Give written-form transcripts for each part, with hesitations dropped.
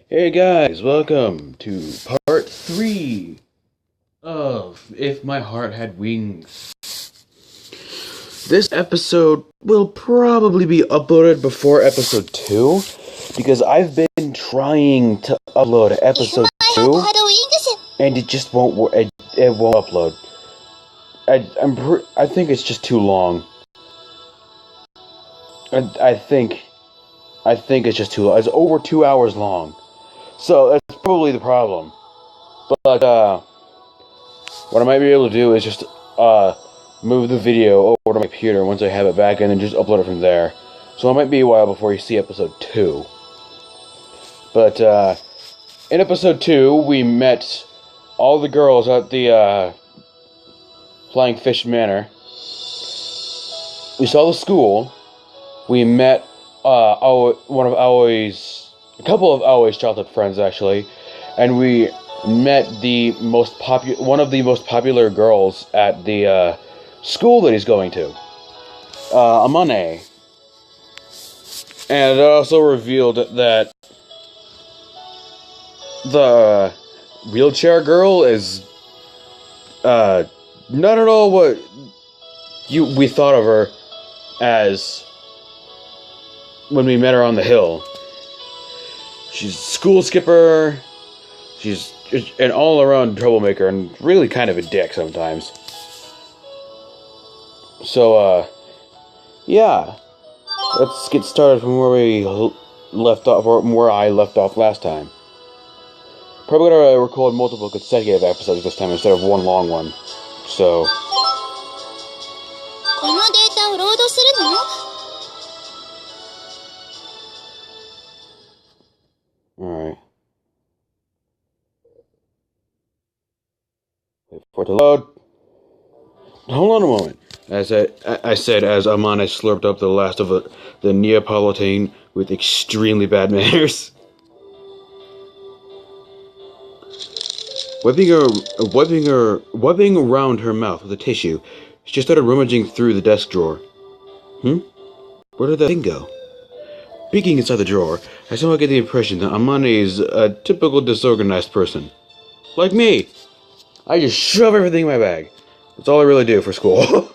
Hey guys, welcome to part 3 of If My Heart Had Wings. This episode will probably be uploaded before episode 2 because I've been trying to upload episode 2 and it just won't work. It won't upload. I think it's just too long. I think it's just too long. It's over 2 hours long. So that's probably the problem. But what I might be able to do is just move the video over to my computer once I have it back and then just upload it from there. So it might be a while before you see episode 2. But in episode 2 we met all the girls at the Flying Fish Manor. We saw the school. We met a couple of Aoi's childhood friends actually, and we met one of the most popular girls at the school that he's going to, Amane. And it also revealed that the wheelchair girl is not at all what we thought of her as when we met her on the hill. She's a school skipper, she's an all-around troublemaker, and really kind of a dick sometimes. So, yeah. Let's get started from where we left off, or where I left off last time. Probably gonna record multiple consecutive episodes this time instead of one long one. So... Alright. Wait for it to load. Hold on a moment. As I said as Amane slurped up the last of the Neapolitan with extremely bad manners. Wiping around her mouth with a tissue, she started rummaging through the desk drawer. Where did that thing go? Peeking inside the drawer, I somehow get the impression that Amane is a typical disorganized person. Like me! I just shove everything in my bag. That's all I really do for school.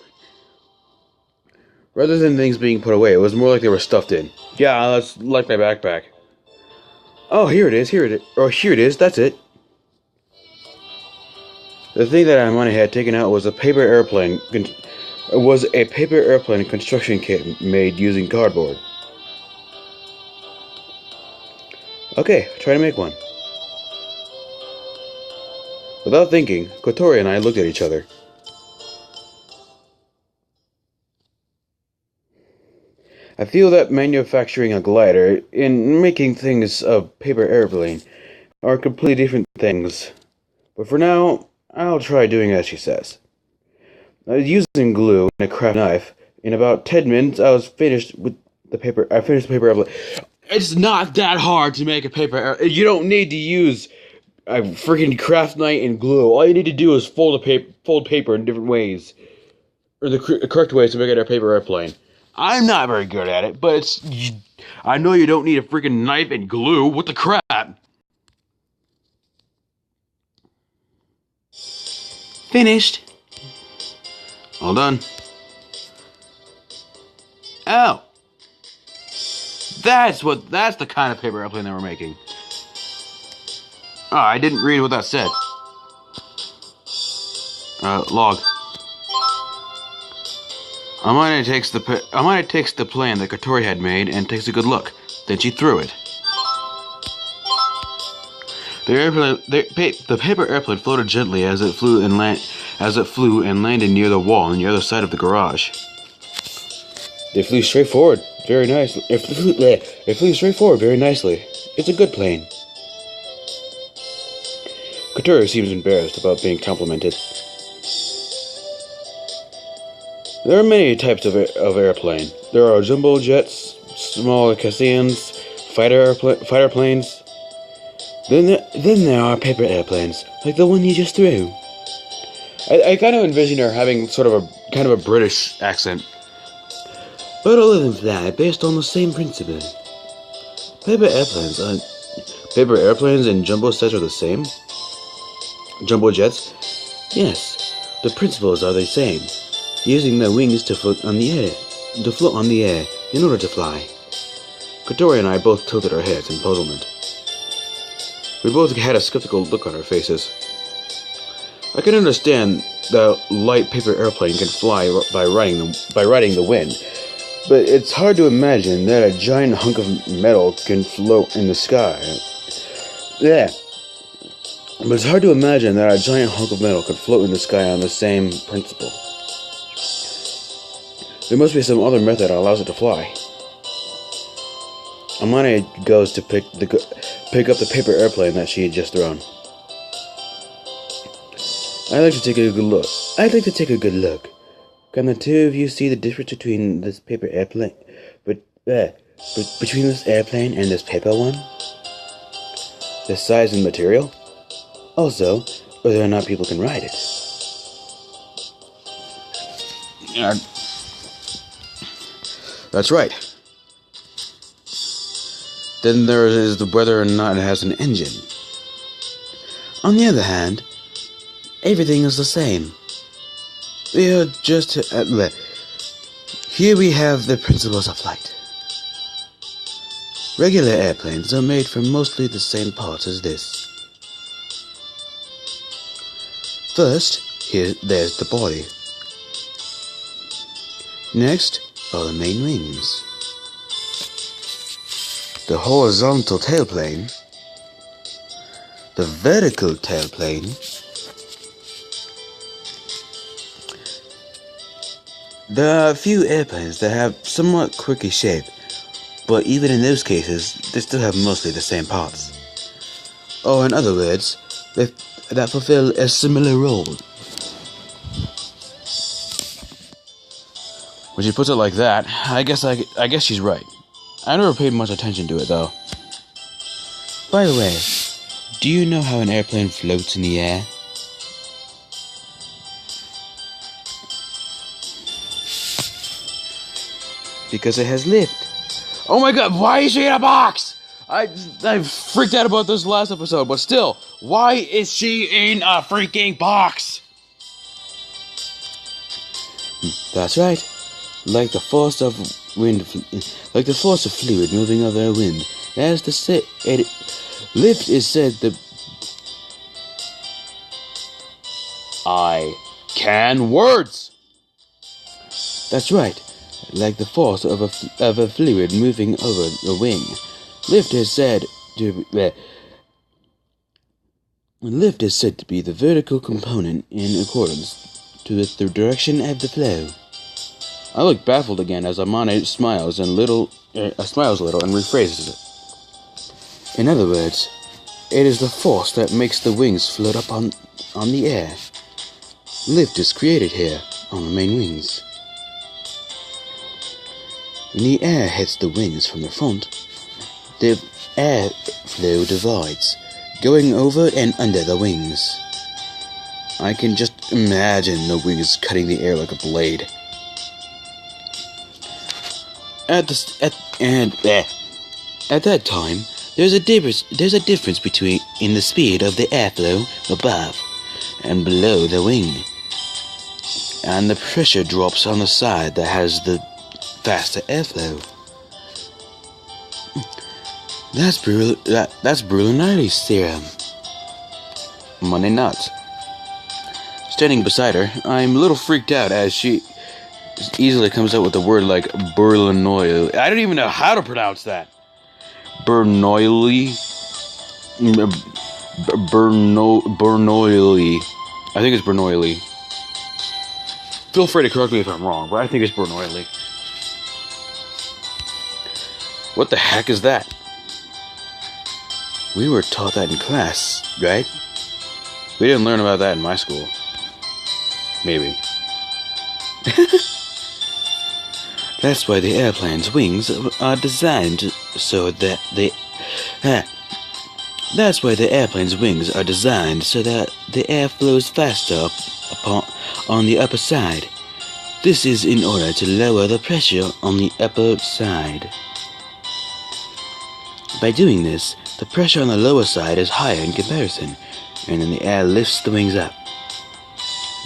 Rather than things being put away, it was more like they were stuffed in. Yeah, that's like my backpack. Oh, here it is, Oh, here it is, that's it. The thing that Amane had taken out was a paper airplane construction kit made using cardboard. Okay, try to make one. Without thinking, Kotori and I looked at each other. I feel that manufacturing a glider and making things a paper airplane are completely different things. But for now, I'll try doing as she says. I was using glue and a craft knife. In about 10 minutes, I finished the paper airplane. It's not that hard to make a paper. You don't need to use a freaking craft knife and glue. All you need to do is fold paper in different ways, or the correct ways to make it a paper airplane. I'm not very good at it, but I know you don't need a freaking knife and glue. What the crap? Finished. All done. Oh. That's the kind of paper airplane they were making. Oh, I didn't read what that said. Log. Amane takes the plan that Kotori had made and takes a good look. Then she threw it. The paper airplane floated gently as it flew and landed near the wall on the other side of the garage. They flew straight forward, very nicely. It flew straight forward very nicely. It's a good plane. Kotori seems embarrassed about being complimented. There are many types of airplane. There are jumbo jets, small Cassians, fighter planes. Then there are paper airplanes, like the one you just threw. I kind of envision her having sort of a British accent. But other than that, based on the same principle. Paper airplanes, paper airplanes and jumbo jets are the same? Jumbo jets? Yes, the principles are the same. Using their wings to float on the air, in order to fly. Katori and I both tilted our heads in puzzlement. We both had a skeptical look on our faces. I can understand that a light paper airplane can fly by riding the wind, but it's hard to imagine that a giant hunk of metal can float in the sky. Yeah. But it's hard to imagine that a giant hunk of metal could float in the sky on the same principle. There must be some other method that allows it to fly. Amane goes to pick up the paper airplane that she had just thrown. I'd like to take a good look. Can the two of you see the difference between this paper airplane, between this airplane and this paper one? The size and material? Also, whether or not people can ride it. That's right. Then there is the whether or not it has an engine. On the other hand, everything is the same. We are just here we have the principles of flight. Regular airplanes are made from mostly the same parts as this. First, there's the body. Next are the main wings. The horizontal tailplane, the vertical tailplane, there are a few airplanes that have somewhat quirky shape, but even in those cases, they still have mostly the same parts. Or in other words, that fulfill a similar role. When she puts it like that, I guess she's right. I never paid much attention to it, though. By the way, do you know how an airplane floats in the air? Because it has lift. Oh my god, why is she in a box? I freaked out about this last episode, but still, why is she in a freaking box? That's right. Like the force of fluid moving over a wind. Lift is said that I can words. That's right. Like the force of a fluid moving over a wing. Lift is said to be the vertical component in accordance with the direction of the flow. I look baffled again as Amane smiles a little and rephrases it. In other words, it is the force that makes the wings float up on the air. Lift is created here on the main wings. When the air hits the wings from the front, the air flow divides, going over and under the wings. I can just imagine the wings cutting the air like a blade. At that time, there's a difference between in the speed of the airflow above and below the wing, and the pressure drops on the side that has the faster airflow. That's Brunelleschi's theorem. Money nuts. Standing beside her, I'm a little freaked out as she easily comes out with a word like Bernoulli. I don't even know how to pronounce that. Bernoulli. Bernoulli. I think it's Bernoulli. Feel free to correct me if I'm wrong, but I think it's Bernoulli. What the heck is that? We were taught that in class, right? We didn't learn about that in my school. Maybe. That's why the airplane's wings are designed so that That's why the airplane's wings are designed so that the air flows faster on the upper side. This is in order to lower the pressure on the upper side. By doing this, the pressure on the lower side is higher in comparison, and then the air lifts the wings up.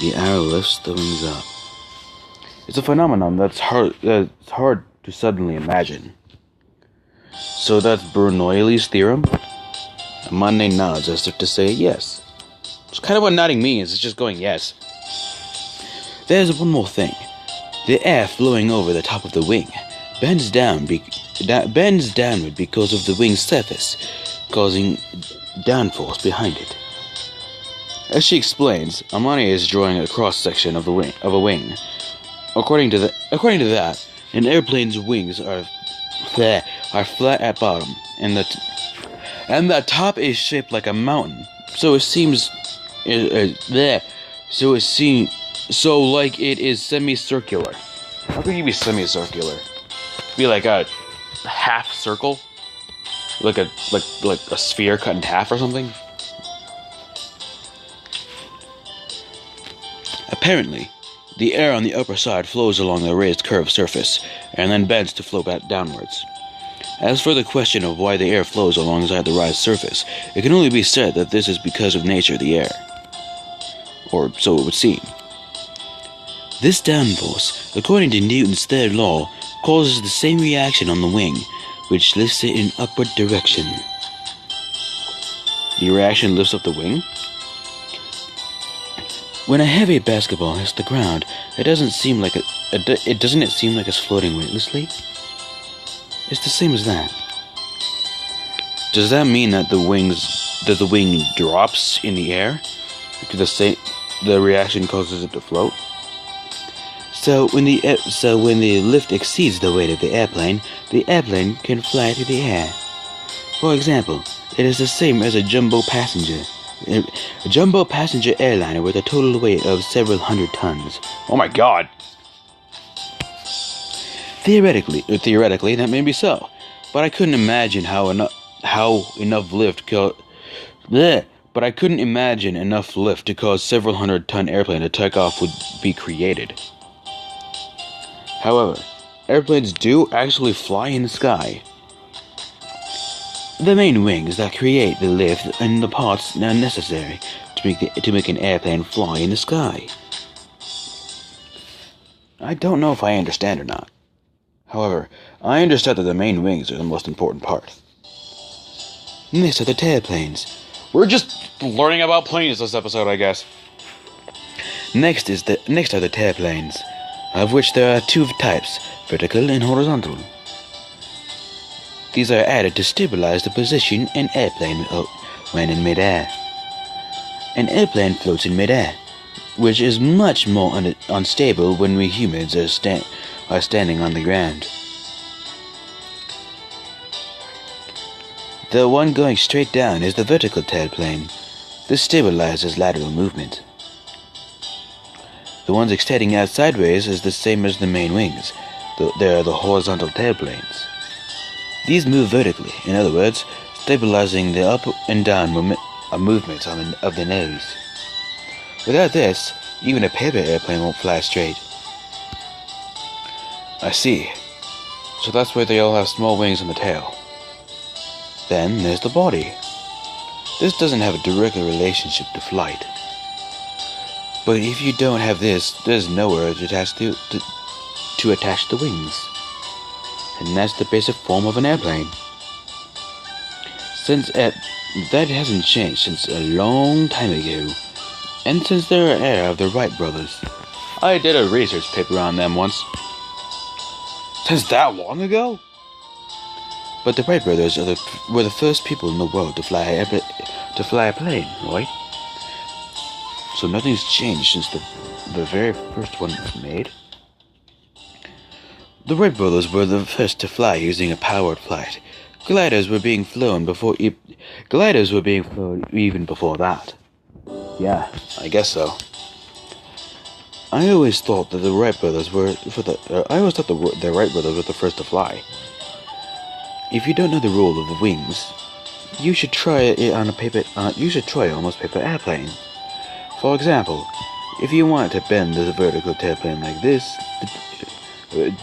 The air lifts the wings up. It's a phenomenon that's hard to suddenly imagine. So that's Bernoulli's theorem? Monday nods as if to say yes. It's kind of what nodding means, it's just going yes. There's one more thing. The air flowing over the top of the wing bends downward because of the wing's surface, causing downforce behind it. As she explains, Amani is drawing a cross-section of a wing. According to that, an airplane's wings are flat at bottom, and the top is shaped like a mountain. So like it is semicircular. How could you be semicircular? Be like a half circle, like a sphere cut in half or something. Apparently, the air on the upper side flows along the raised curved surface, and then bends to flow back downwards. As for the question of why the air flows alongside the raised surface, it can only be said that this is because of nature of the air. Or so it would seem. This downforce, according to Newton's third law, causes the same reaction on the wing, which lifts it in upward direction. The reaction lifts up the wing? When a heavy basketball hits the ground, doesn't it seem like it's floating weightlessly? It's the same as that. Does that mean that the wing drops in the air because the reaction causes it to float? So when the lift exceeds the weight of the airplane can fly through the air. For example, it is the same as a jumbo passenger airliner with a total weight of several hundred tons. Oh my god! Theoretically, that may be so, but I couldn't imagine enough lift to cause several hundred-ton airplane to take off would be created. However, airplanes do actually fly in the sky. The main wings that create the lift and the parts are necessary to make an airplane fly in the sky. I don't know if I understand or not. However, I understand that the main wings are the most important part. Next are the tailplanes. We're just learning about planes this episode, I guess. Next are the tailplanes, of which there are two types, vertical and horizontal. These are added to stabilize the position an airplane when in midair. An airplane floats in midair, which is much more unstable when we humans are standing on the ground. The one going straight down is the vertical tailplane. This stabilizes lateral movement. The ones extending out sideways is the same as the main wings. They are the horizontal tailplanes. These move vertically, in other words, stabilizing the up and down movements of the nose. Without this, even a paper airplane won't fly straight. I see. So that's why they all have small wings on the tail. Then there's the body. This doesn't have a direct relationship to flight. But if you don't have this, there's nowhere to attach the wings. And that's the basic form of an airplane. That hasn't changed since a long time ago, and since they're heir of the Wright brothers. I did a research paper on them once. Since that long ago? But the Wright brothers were the first people in the world to fly a plane, right? So nothing's changed since the very first one was made. The Wright brothers were the first to fly using a powered flight. Gliders were being flown even before that. Yeah, I guess so. I always thought that the Wright brothers were the first to fly. If you don't know the rule of the wings, you should try it on almost paper airplane. For example, if you wanted to bend the vertical tailplane like this,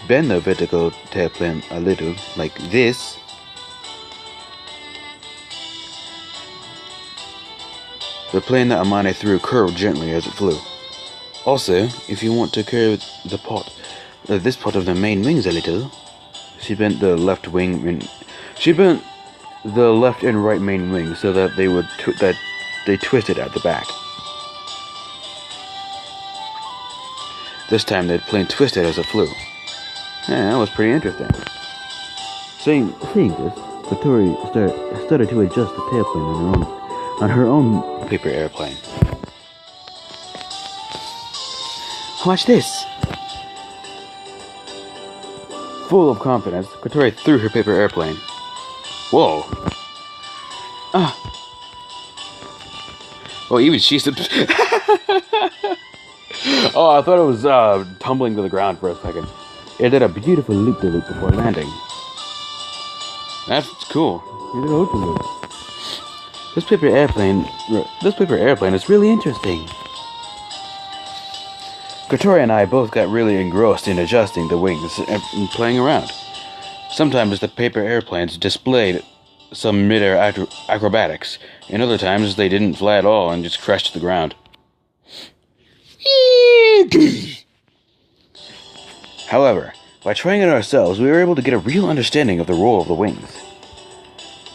bend the vertical tailplane a little like this, The plane that Amane threw curved gently as it flew. Also, if you want to curve this part of the main wings a little, she bent the left and right main wings so that they twisted at the back. This time the plane twisted as it flew. Yeah, that was pretty interesting. Seeing this, Katori started to adjust the tailplane on her own paper airplane. Watch this! Full of confidence, Katori threw her paper airplane. Whoa! Ah! Oh, even she Oh, I thought it was tumbling to the ground for a second. It did a beautiful loop-de-loop before landing. That's cool. It did a loop-de-loop. This paper airplane is really interesting. Katori and I both got really engrossed in adjusting the wings and playing around. Sometimes the paper airplanes displayed some mid-air acrobatics, and other times they didn't fly at all and just crashed to the ground. However, by trying it ourselves, we were able to get a real understanding of the role of the wings.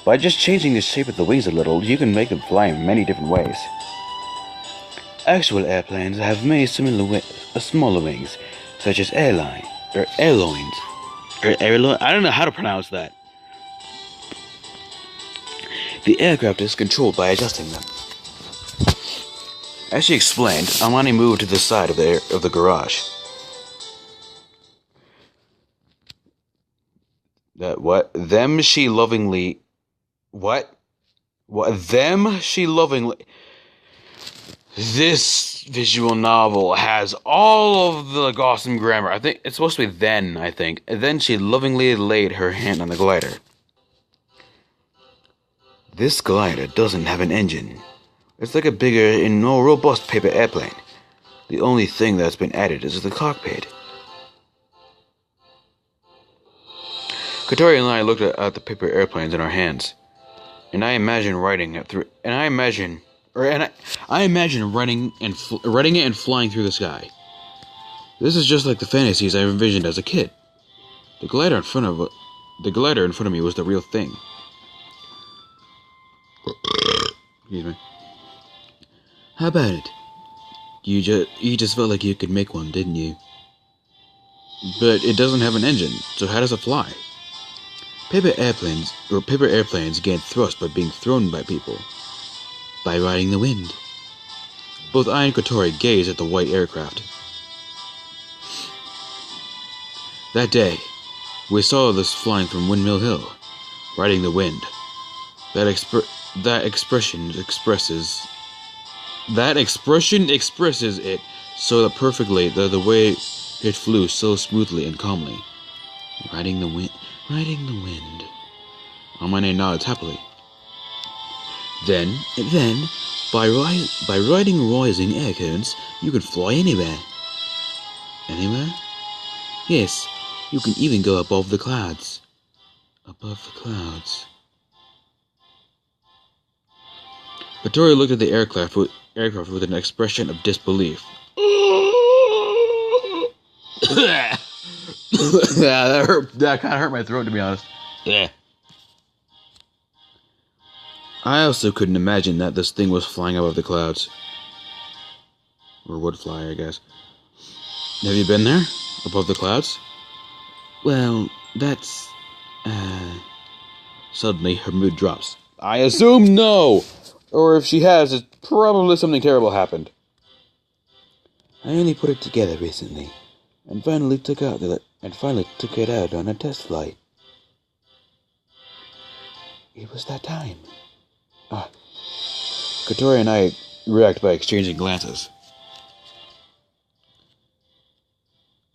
By just changing the shape of the wings a little, you can make them fly in many different ways. Actual airplanes have many smaller wings, such as airlines. I don't know how to pronounce that. The aircraft is controlled by adjusting them. As she explained, Amani moved to the side of the garage. Them she lovingly... This visual novel has all of the awesome grammar. I think it's supposed to be then, I think. And then she lovingly laid her hand on the glider. This glider doesn't have an engine. It's like a bigger and more robust paper airplane. The only thing that's been added is the cockpit. Katori and I looked at the paper airplanes in our hands, and I imagine writing it and running it and flying through the sky. This is just like the fantasies I envisioned as a kid. The glider in front of me was the real thing. Excuse me. How about it? You just felt like you could make one, didn't you? But it doesn't have an engine, so how does it fly? Paper airplanes gain thrust by being thrown by people. By riding the wind. Both I and Katori gazed at the white aircraft. That day, we saw this flying from Windmill Hill, riding the wind. That expression expresses it so perfectly that the way it flew so smoothly and calmly. Riding the wind. Amane nods happily. Then, by riding rising air currents, you can fly anywhere. Anywhere? Yes, you can even go above the clouds. Above the clouds. Katori looked at the aircraft with an expression of disbelief. Yeah, that kind of hurt my throat, to be honest. Yeah. I also couldn't imagine that this thing was flying above the clouds. Or would fly, I guess. Have you been there? Above the clouds? Well, that's... Suddenly, her mood drops. I assume no! Or if she has, it's probably something terrible happened. I only put it together recently, and finally took it out on a test flight. It was that time. Katori and I react by exchanging glances.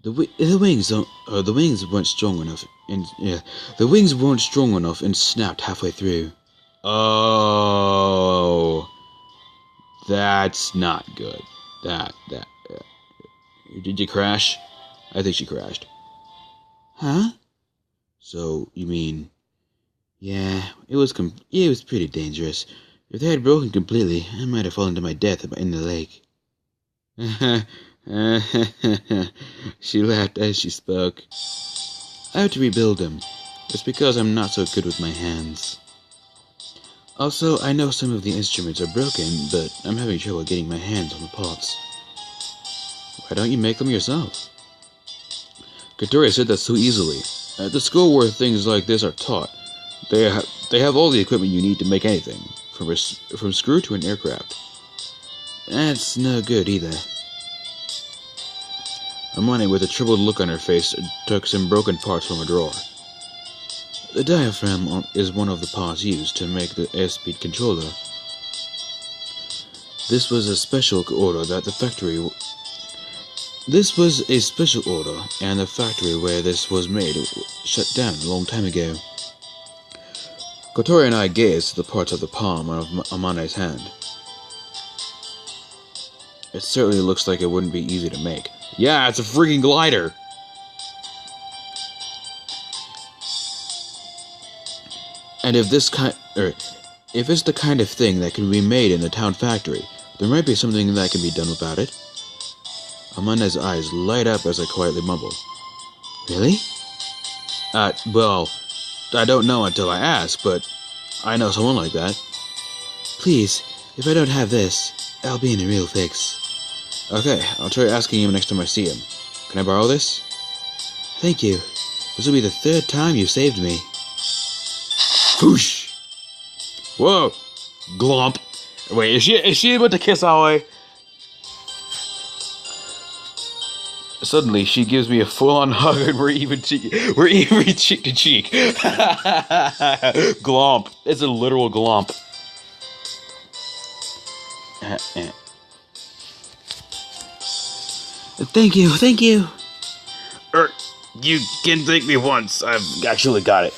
The wings weren't strong enough and snapped halfway through. Oh, that's not good. Did you crash? I think she crashed. Huh? So, you mean... Yeah, it was pretty dangerous. If they had broken completely, I might have fallen to my death in the lake. She laughed as she spoke. I have to rebuild them. It's because I'm not so good with my hands. Also, I know some of the instruments are broken, but I'm having trouble getting my hands on the parts. Why don't you make them yourself? Katori said that so easily. At the school where things like this are taught, they have all the equipment you need to make anything, from screw to an aircraft. That's no good either. Amane, with a troubled look on her face, took some broken parts from a drawer. The diaphragm is one of the parts used to make the airspeed controller. This was a special order, and the factory where this was made shut down a long time ago. Kotori and I gazed at the parts of the palm of Amane's hand. It certainly looks like it wouldn't be easy to make. Yeah, it's a freaking glider! And if it's the kind of thing that can be made in the town factory, there might be something that can be done about it. Amane's eyes light up as I quietly mumble. Really? Well, I don't know until I ask, but I know someone like that. Please, if I don't have this, I'll be in a real fix. Okay, I'll try asking him next time I see him. Can I borrow this? Thank you. This will be the 3rd time you saved me. Whoosh! Whoa! Glomp! Wait, is she about to kiss Aoi? Suddenly, she gives me a full-on hug and we're even cheek to cheek. Glomp. It's a literal glomp. Thank you. You can thank me once. I've actually got it.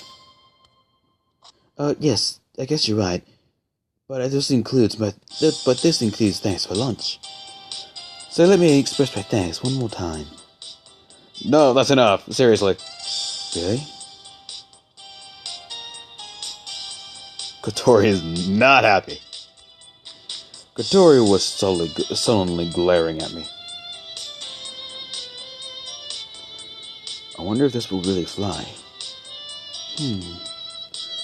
Yes, I guess you're right. But this includes thanks for lunch. So let me express my thanks one more time. No, that's enough. Seriously. Really? Kotori is not happy. Kotori was sullenly glaring at me. I wonder if this will really fly.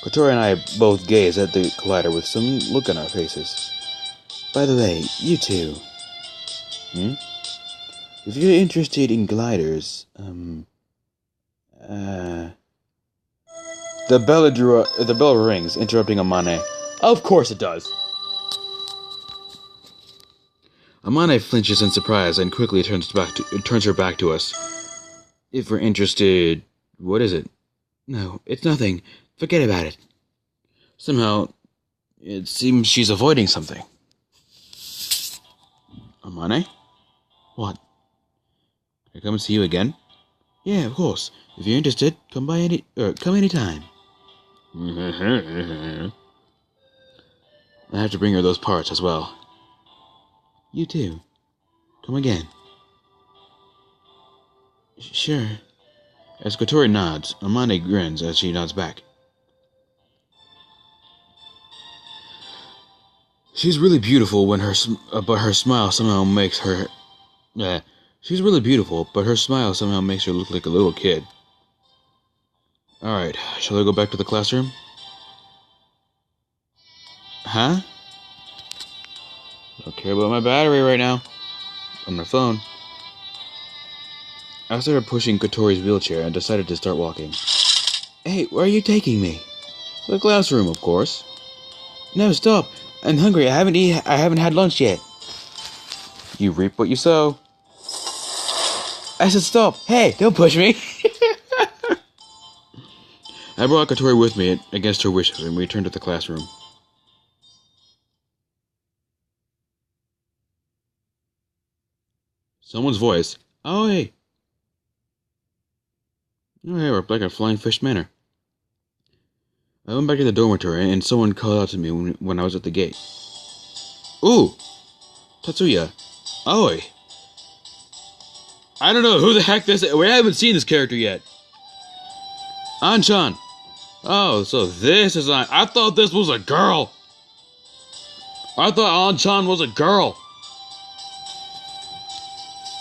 Kotori and I both gazed at the collider with some look on our faces. By the way, you two. If you're interested in gliders, the bell rings, interrupting Amane. Of course it does. Amane flinches in surprise and quickly turns her back to us. If we're interested, what is it? No, it's nothing. Forget about it. Somehow, it seems she's avoiding something. Amane? What? Can I come and see you again? Yeah, of course. If you're interested, come anytime. I have to bring her those parts as well. You too. Come again. Sure. As Kotori nods, Amane grins as she nods back. She's really beautiful but her smile somehow makes her... she's really beautiful, but her smile somehow makes her look like a little kid. Alright, shall I go back to the classroom? Huh? I don't care about my battery right now. On my phone. I started pushing Kotori's wheelchair and decided to start walking. Hey, where are you taking me? The classroom, of course. No, stop. I'm hungry. I haven't had lunch yet. You reap what you sow. I said stop. Hey, don't push me. I brought Kotori with me against her wishes and we returned to the classroom. Someone's voice. Oh, hey. Oh, hey, we're back at Flying Fish Manor. I went back to the dormitory and someone called out to me when I was at the gate. Ooh! Tatsuya. Aoi. I don't know who the heck this is. We haven't seen this character yet. An-chan. Oh, so this is I thought this was a girl. I thought An-chan was a girl.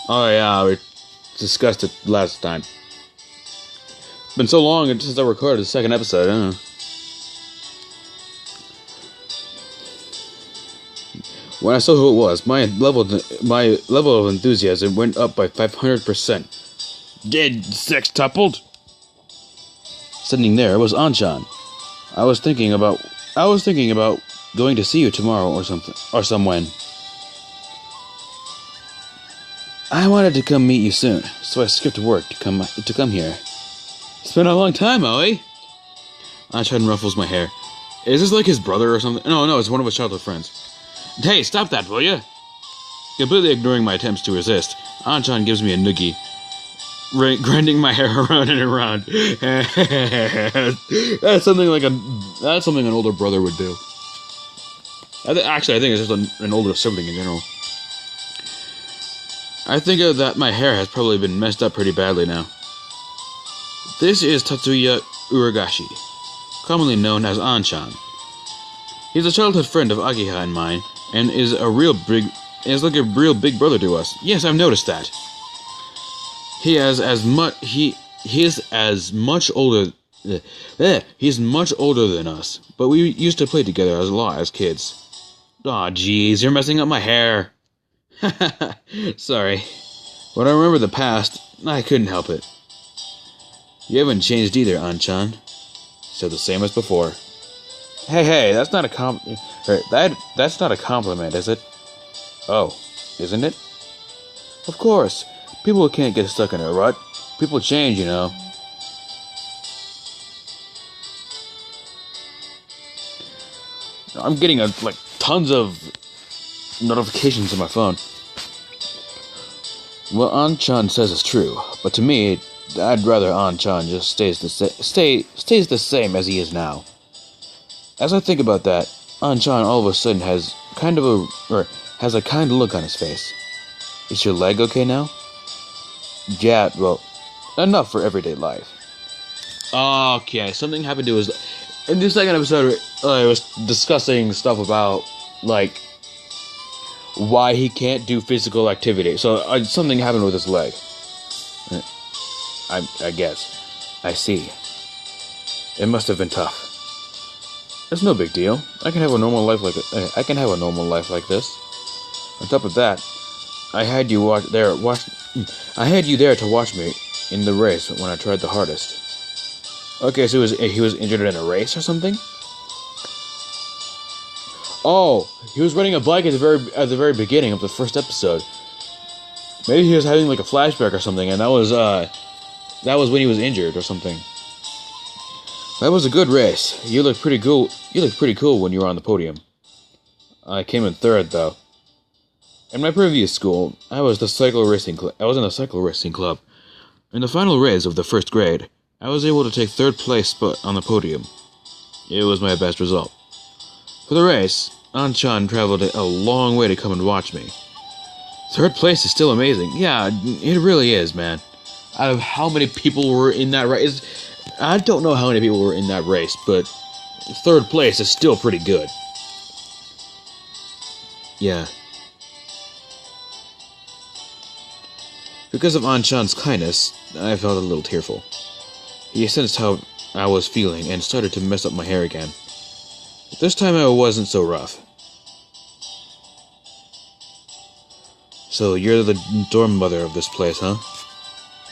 Oh yeah, we discussed it last time. It's been so long since I recorded the second episode, I don't know. When I saw who it was, my level of enthusiasm went up by 500%. Dead sextupled. Sitting there was An-chan. I was thinking about going to see you tomorrow or somewhen. I wanted to come meet you soon, so I skipped work to come here. It's been a long time, Ollie. An-chan ruffles my hair. Is this like his brother or something? No, it's one of his childhood friends. Hey, stop that, will ya? Completely ignoring my attempts to resist, An-chan gives me a noogie, grinding my hair around and around. That's something an older brother would do. I think it's just an older sibling in general. I think that my hair has probably been messed up pretty badly now. This is Tatsuya Uragashi, commonly known as An-chan. He's a childhood friend of Agiha and mine, and is like a real big brother to us. Yes, I've noticed that. He's much older than us, but we used to play together a lot as kids. Aw, jeez, you're messing up my hair. Sorry. When I remember the past, I couldn't help it. You haven't changed either, An-chan. So the same as before. Hey, that's not a that's not a compliment, is it? Oh, isn't it? Of course. People can't get stuck in a rut. People change, you know. I'm getting tons of notifications on my phone. What An-chan says is true, but to me, I'd rather An-chan just stays the same as he is now. As I think about that, An-chan all of a sudden has a kind of look on his face. Is your leg okay now? Yeah, well, enough for everyday life. Okay, something happened to his... In the second episode, I was discussing stuff about, why he can't do physical activity. So, something happened with his leg. I guess. I see. It must have been tough. It's no big deal. I can have a normal life like this. On top of that, I had you there to watch me in the race when I tried the hardest. Okay, so he was injured in a race or something? Oh, he was riding a bike at the very beginning of the first episode. Maybe he was having a flashback or something, and that was when he was injured or something. That was a good race. You looked pretty cool. You looked pretty cool when you were on the podium. I came in third, though. In my previous school, I was in the cycle racing club. In the final race of the first grade, I was able to take third place spot on the podium. It was my best result. For the race, An-chan traveled a long way to come and watch me. Third place is still amazing. Yeah, it really is, man. Out of how many people were in that race, I don't know how many people were in that race, but third place is still pretty good. Yeah. Because of An-chan's kindness, I felt a little tearful. He sensed how I was feeling and started to mess up my hair again. But this time I wasn't so rough. So you're the dorm mother of this place, huh?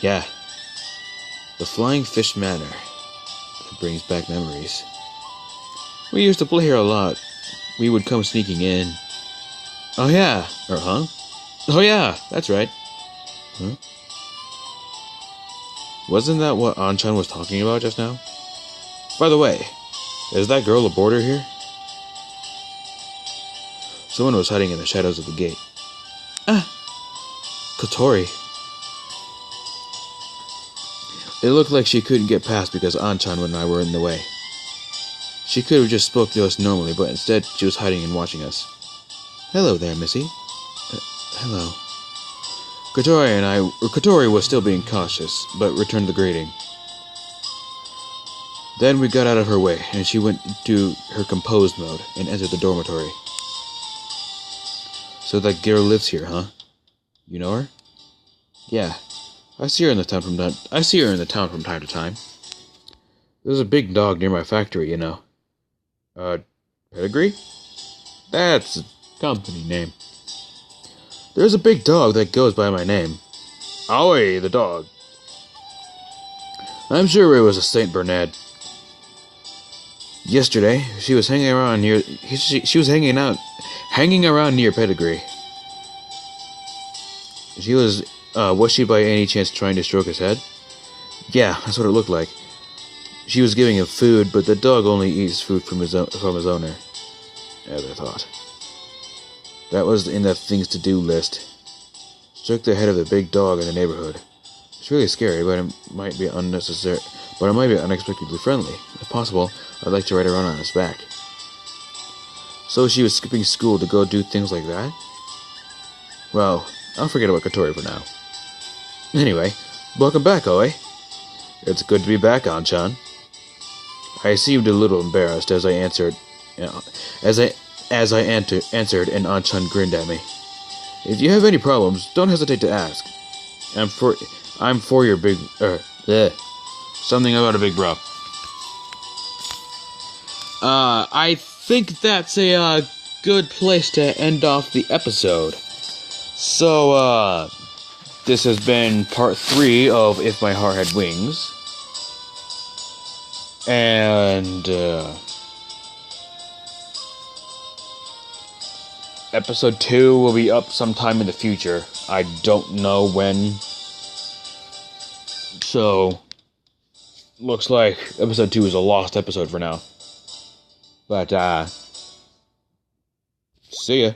Yeah. The Flying Fish Manor. It brings back memories. We used to play here a lot. We would come sneaking in. Oh yeah. Or huh? Oh yeah, that's right. Huh? Wasn't that what An-chan was talking about just now? By the way, is that girl a boarder here? Someone was hiding in the shadows of the gate. Kotori. It looked like she couldn't get past because An-chan and I were in the way. She could have just spoke to us normally, but instead she was hiding and watching us. Hello there, Missy. Hello. Kotori was still being cautious, but returned the greeting. Then we got out of her way, and she went into her composed mode and entered the dormitory. So that girl lives here, huh? You know her? Yeah. I see her in the town from time to time. There's a big dog near my factory, you know. Pedigree? That's a company name. There's a big dog that goes by my name. Owie, the dog. I'm sure it was a Saint Bernard. Yesterday, she was hanging around near. She was hanging around near Pedigree. Was she by any chance trying to stroke his head? Yeah, that's what it looked like. She was giving him food, but the dog only eats food from his owner. As I thought. That was in the things to do list. Stroke the head of the big dog in the neighborhood. It's really scary, but it might be unnecessary. But it might be unexpectedly friendly. If possible, I'd like to ride around on his back. So she was skipping school to go do things like that? Well, I'll forget about Katori for now. Anyway, welcome back, Oe. It's good to be back, Anchan. I seemed a little embarrassed as I answered, answered, and Anchan grinned at me. If you have any problems, don't hesitate to ask. I'm for your big, something about a big bro. I think that's a good place to end off the episode. So, this has been part 3 of If My Heart Had Wings. And, episode 2 will be up sometime in the future. I don't know when. So, looks like episode 2 is a lost episode for now. But, see ya.